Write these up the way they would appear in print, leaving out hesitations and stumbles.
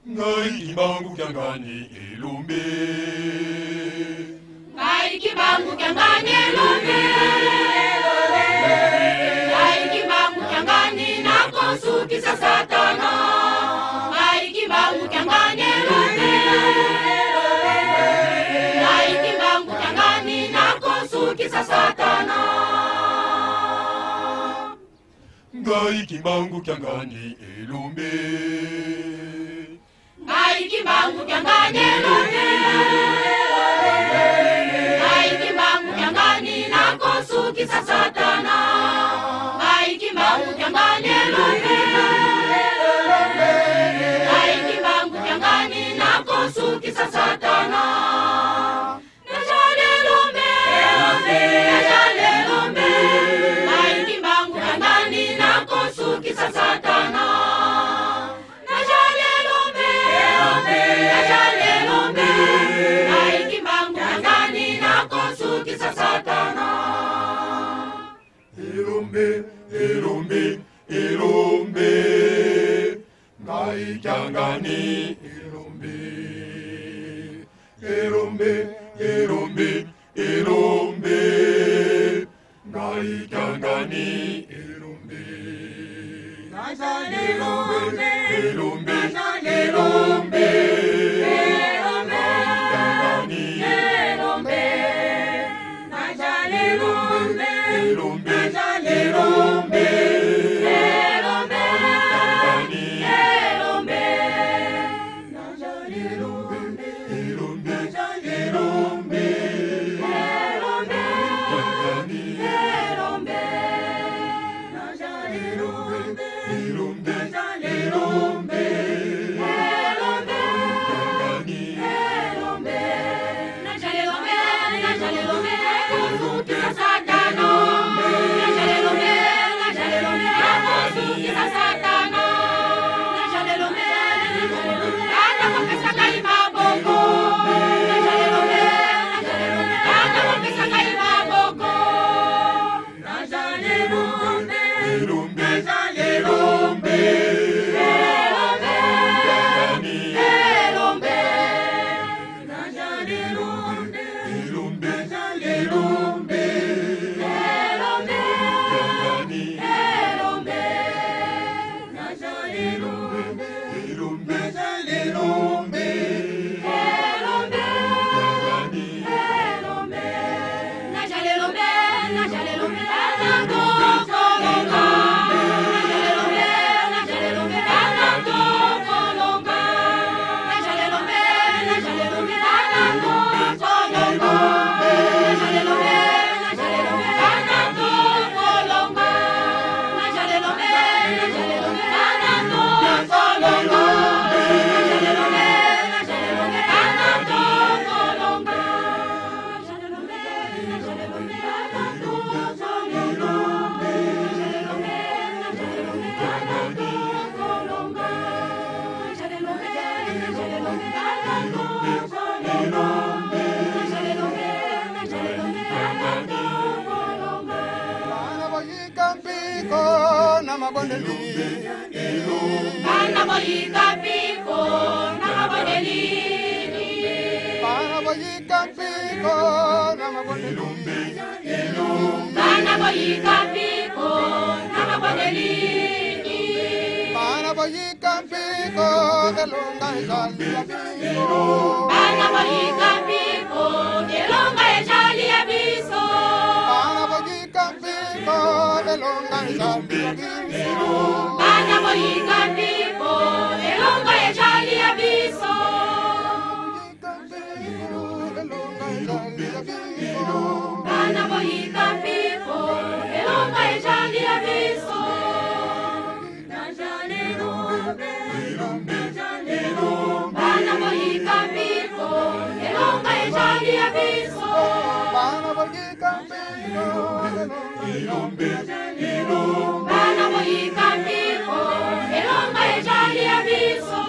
Ngai kibangu kyangani elombe. Ngai kibangu kyangani elombe. Ngai kibangu kyangani nakosukisa Satana. Ngai kibangu kyangani elombe. Ngai kibangu kyangani nakosukisa Satana. Ngai kibangu kyangani elombe. Ngai kibangu kyangani elombe. Ngai kibangu kyangani nakosukisa Satana. Ngai kibangu kyangani elombe. Ngai kibangu kyangani nakosukisa Satana. Najale elombe. Najale elombe. Ngai kibangu kyangani nakosukisa Satana. Najale elombe. Najale elombe. Ngai kibangu kyangani nakosukisa Satana. Elombe, elombe, elombe. Ngai kyangani elombe. Elombe, elombe, elombe. Ngai kyangani elombe. Najale elombe. Elombe, Najale elombe. Elombe. Kyangani Elombe. Najale elombe. elombe, Najale elombe. Elombe. Kyangani Elombe. Najale elombe. elombe, Najale elombe. Elombe. Kyangani Elombe. Najale elombe. elombe, Najale elombe. Elombe. Kyangani Elombe. Najale elombe. Najale elombe. Nakosukisa Satana. Najale elombe. Najale elombe. Nakosukisa Satana. Najale elombe. Najale elombe. Nakopesa kai maboko. Najale elombe. Najale elombe. Nakopesa kai maboko. Najale elombe. elombe, Najale elombe. Elombe. Kyangani Elombe. Najale elombe. elombe, Najale elombe. Elombe. Kyangani Elombe. Najale elombe. elombe, Najale elombe. Elombe. Kyangani Elombe. Najale elombe. Najale elombe. Natokolonga. Najale elombe. Najale elombe. Natokolonga. Najale elombe. Najale elombe. Natokolonga. Najale elombe. Najale elombe. Natokolonga. Najale elombe. Najale elombe. Natokolonga. Najale elombe. Najale elombe. Natokolonga. Najale elombe. Najale elombe. Bana boyika piko na mabonelini. Bana boyika piko na mabonelini. Bana boyika piko na mabonelini. Bana boyika piko gelonga ejali ya biso. Bana boyika piko gelonga ejali ya biso. Bana boyika piko gelonga ejali ya biso. Bana boyika piko gelonga ejali ya biso. Bana boyika piko gelonga ejali ya biso. Najale elombe. Najale elombe. Bana boyika piko gelonga ejali ya biso. Bana boyika piko elombe, elombe. Bana boyika piko gelonga ejali ya biso.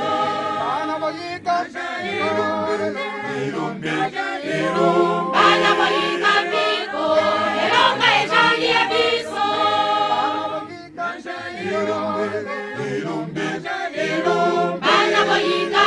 Bana boyika piko Elombe, elombe. Bana boyika piko gelonga ejali ya biso. elombe, Bana boyika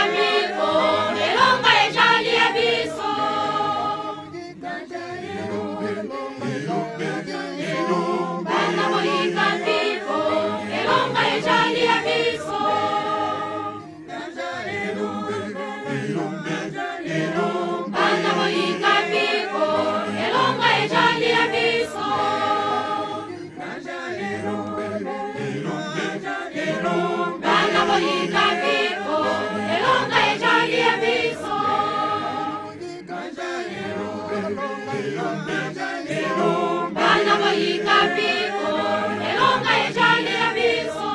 boyika biko, elonga ejali ebiso. Bana boyika biko, elonga ejali ebiso.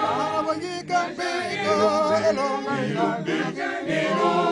Bana boyika biko, elonga ejali ebiso.